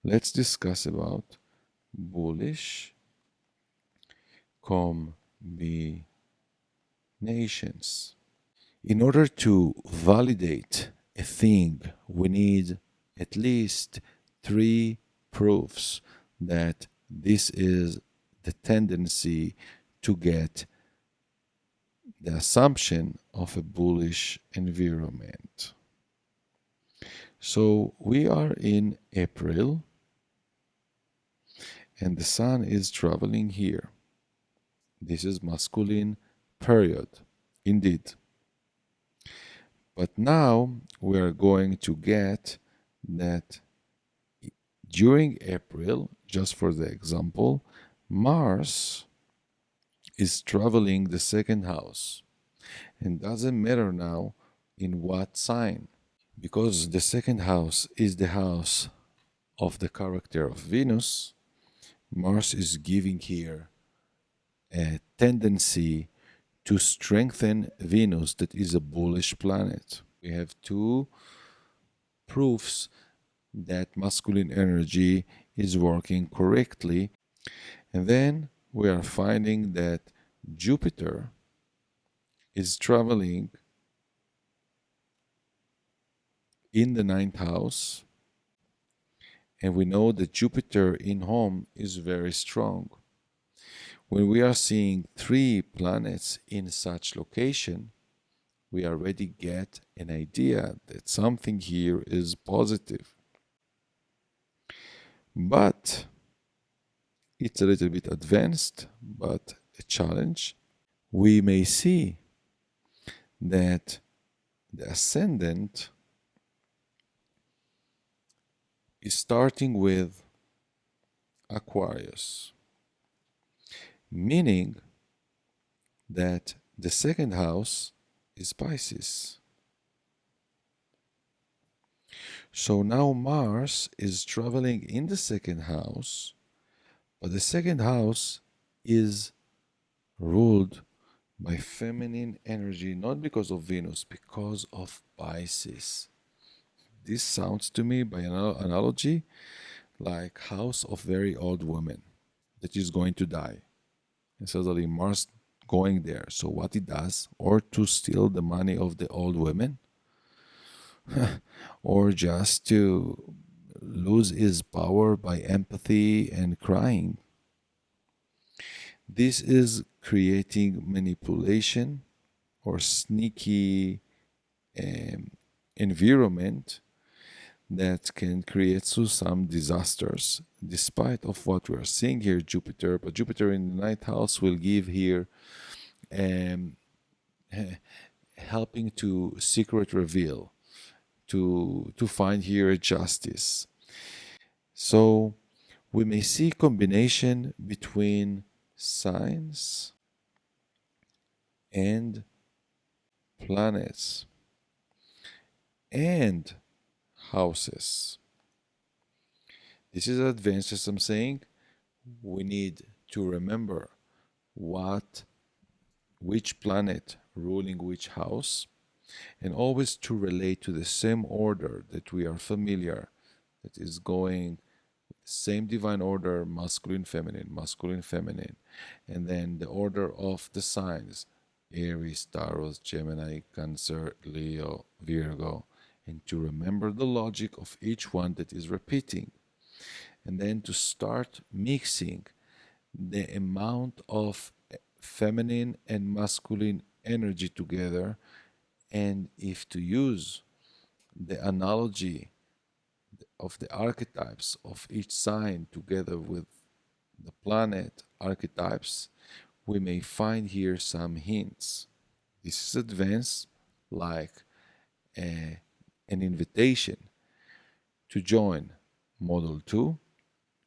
let's discuss about bullish combinations. In order to validate a thing, we need at least 3 proofs that this is the tendency to get the assumption of a bullish environment. So we are in April and the sun is traveling here. This is masculine period, indeed. But now we are going to get that during April, just for the example, Mars is traveling the second house. And doesn't matter now in what sign, because the second house is the house of the character of Venus. Mars is giving here a tendency to strengthen Venus, that is a bullish planet. We have 2 proofs that masculine energy is working correctly. And then we are finding that Jupiter is traveling in the 9th house. And we know that Jupiter in home is very strong. When we are seeing 3 planets in such location, we already get an idea that something here is positive. But it's a little bit advanced, but a challenge. We may see that the ascendant is starting with Aquarius, meaning that the second house is Pisces. So now Mars is traveling in the second house, but the second house is ruled by feminine energy, not because of Venus, because of Pisces. This sounds to me, by analogy, like house of very old woman that is going to die. And suddenly Mars going there. So what it does, or to steal the money of the old women, or just to lose his power by empathy and crying. This is creating manipulation or sneaky environment that can create some disasters, despite of what we are seeing here, Jupiter. But Jupiter in the 9th house will give here helping to secret reveal, to find here justice. So we may see combination between signs and planets and houses. This is advanced, as I'm saying. We need to remember which planet ruling which house, and always to relate to the same order that we are familiar, that is going same divine order, masculine, feminine, and then the order of the signs, Aries, Taurus, Gemini, Cancer, Leo, Virgo, and to remember the logic of each one that is repeating, and then to start mixing the amount of feminine and masculine energy together, and if to use the analogy of the archetypes of each sign together with the planet archetypes, we may find here some hints. This is advanced, like an invitation to join Model 2,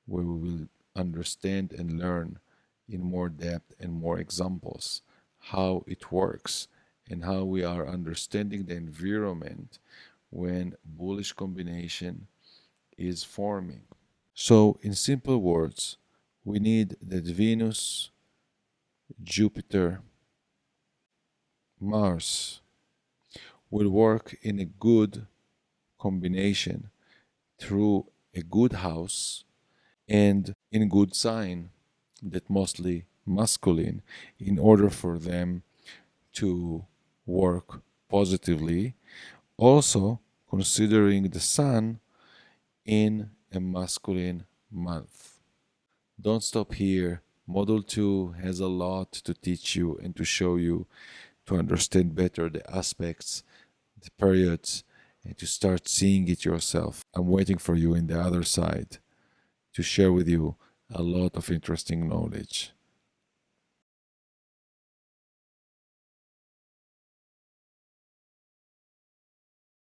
where we will understand and learn in more depth and more examples how it works and how we are understanding the environment when bullish combination is forming. So, in simple words, we need that Venus, Jupiter, Mars will work in a good combination through a good house and in good sign, that mostly masculine, in order for them to work positively. Also, considering the sun in a masculine month. Don't stop here. Model 2 has a lot to teach you and to show you to understand better the aspects, the periods, and to start seeing it yourself. I'm waiting for you in the other side to share with you a lot of interesting knowledge.